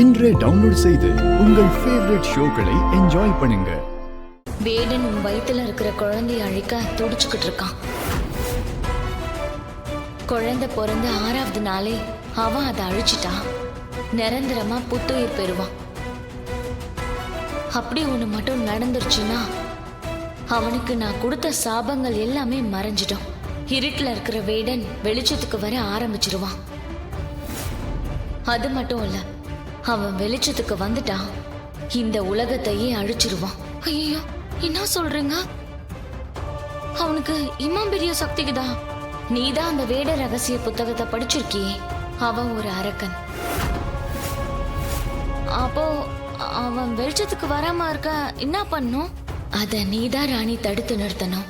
இன்றே டவுன்லோட் செய்து உங்கள் ஃபேவரட் ஷோக்களை என்ஜாய் பண்ணுங்க. வேடன் உன் வயித்துல இருக்கிற குழந்தைய அழிக்க துடிச்சுக்கிட்டு இருக்கான். குழந்தை பிறந்த 6வது நாளே அவன் அதை அழிச்சிட்டான். நிரந்தரமா புத்துயிர் பெறுவான். அப்படி ஒண்ணு மட்டும் நடந்துருச்சுன்னா அவனுக்கு நான் கொடுத்த சாபங்கள் எல்லாமே மறைஞ்சிடும். இருட்டுல இருக்கிற வேடன் வெளிச்சத்துக்கு வர ஆரம்பிச்சிருவான். அது மட்டும் இல்ல, அவன் வெளிச்சத்துக்கு வந்துட்டான் இந்த உலகத்தையே அழிச்சிருவான். ஐயோ, என்ன சொல்றீங்க? அவனுக்கு இம்மா பெரிய சக்திக்குதா? நீதான் அந்த வேட ரகசிய புத்தகத்தை படிச்சிருக்கியே. அவன் ஒரு அரக்கன். அப்போ அவன் வெளிச்சத்துக்கு வராம இருக்க என்ன பண்ணும்? அத நீதான் ராணி தடுத்து நிறுத்தணும்.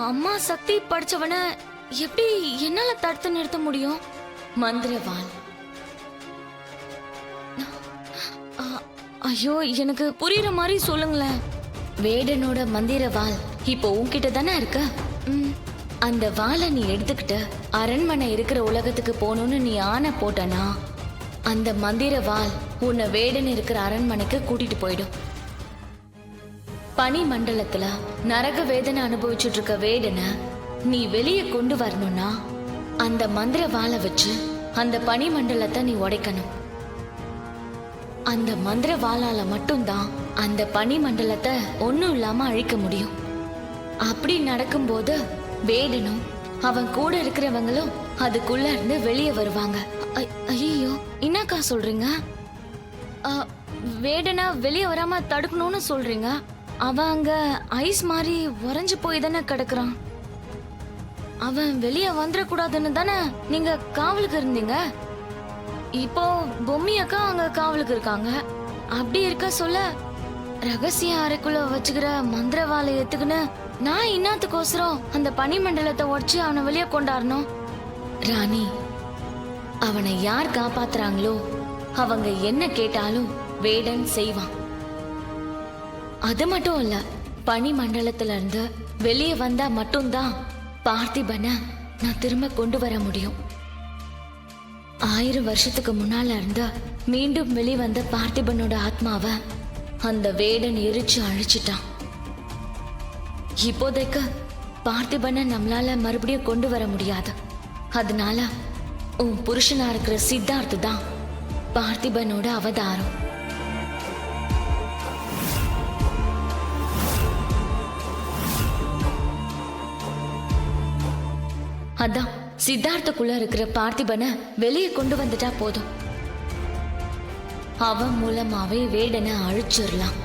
அம்மா சக்தி படிச்சவன எப்படி என்னால தடுத்து நிறுத்த முடியும்? மந்திரவாள். ஐயோ, எனக்கு புரியுற மாதிரி சொல்லுங்களேன். வேடனோட மந்திரவாள் இப்போ உன்கிட்ட தானே இருக்க. அந்த வாளை நீ எடுத்துக்கிட்ட அரண்மனை இருக்கிற உலகத்துக்கு போகணும்னு நீ ஆணை போட்டனா அந்த மந்திரவாள் உன்னை வேடன் இருக்கிற அரண்மனைக்கு கூட்டிட்டு போயிடும். பனி மண்டலத்துல நரக வேதனை அனுபவிச்சுட்டு இருக்க வேடனை நீ வெளியே கொண்டு வரணும்னா அந்த மந்திரவாளை வச்சு அந்த பனி மண்டலத்தை நீ உடைக்கணும். அந்த மந்திரவாளால மட்டும்தான் அந்த பனி மண்டலத்தை ஒன்னும் இல்லாம அழிக்க முடியும். அப்படி நடக்கும்போது வேடனும் அவன் கூட இருக்கிறவங்களும் அதுக்குள்ள இருந்து வெளியே வருவாங்க. ஐயோ, என்னக்கா சொல்றீங்க? வேடனா வெளியே வராம தடுக்கணும்னு சொல்றீங்க? அவன் அங்க ஐஸ் மாதிரி உறைஞ்சு போய் தானே கிடக்குறான். அவன் வெளியே வந்துடக்கூடாதுன்னு தானே நீங்க காவலுக்கு இருந்தீங்க. இப்போ பொம்மி அக்கா அங்க காவலுக்கு இருக்காங்க. அப்படி இருக்க சொல்ல ரகசிய அறைக்குள்ள வச்சுக்கிற மந்திரவாளை எத்துக்குன்னு நான் இன்னத்துக்கோசரம் அந்த பனி மண்டலத்தை உடச்சு அவனை வெளியே கொண்டாடணும். ராணி, அவனை யார் காப்பாத்துறாங்களோ அவங்க என்ன கேட்டாலும் வேடன் செய்வான். அது மட்டும் இல்ல, பனி மண்டலத்துல இருந்து வெளியே வந்தா மட்டும்தான் பார்த்திபனை நான் திரும்ப கொண்டு வர முடியும். 1000 வருஷத்துக்கு முன்னால இருந்து மீண்டும் வெளிவந்த பார்த்திபனோட ஆத்மாவை அந்த வேடன் எரிச்சு அழிச்சிட்டான். இப்போதைக்கு பார்த்திபனை நம்மளால மறுபடியும் கொண்டு வர முடியாது. அதனால உன் புருஷனா இருக்கிற சித்தார்த்து தான் பார்த்திபனோட அவதாரம். அதான் சித்தார்த்துக்குள்ள இருக்கிற பார்த்திபனை வெளியே கொண்டு வந்துட்டா போதும். அவன் மூலமாவே வேடனை அழிச்சிடலாம்.